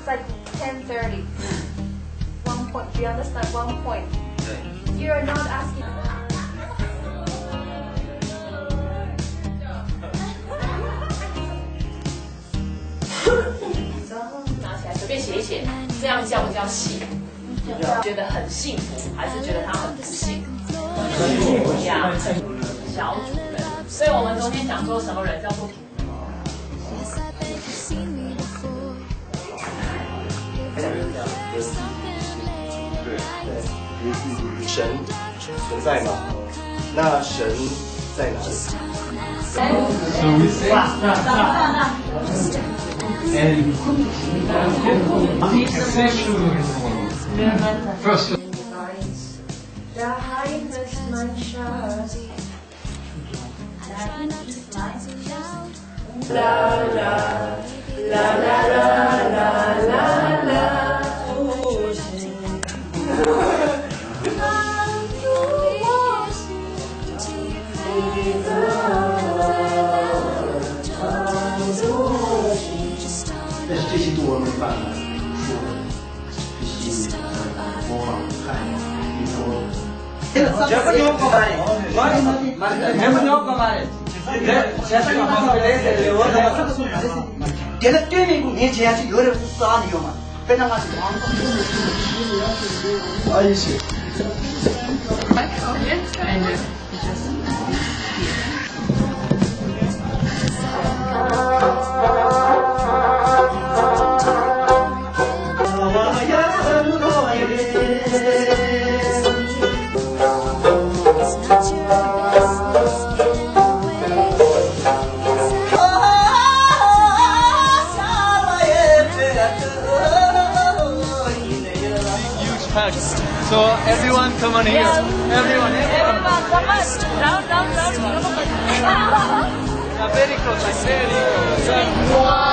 like 10:30. 1 point. Do you understand? 1 point. You are not asking. 拿起来随便写一写，这样叫不叫戏？觉得很幸福，还是觉得他很不幸？呀，小主人。所以我们昨天讲说什么人叫做主人？神存在吗？那神在哪里？ So we say and first Der Heilsmannschaft. La la la la la la la.但是这些都我没办法说的，这些模仿看，比如说。 걔네 뛰는 거 얘한테 열을 쌓아내요 막 빼나가지고 아이씨. So everyone come on here. Everyone come on. Round. very close, very close.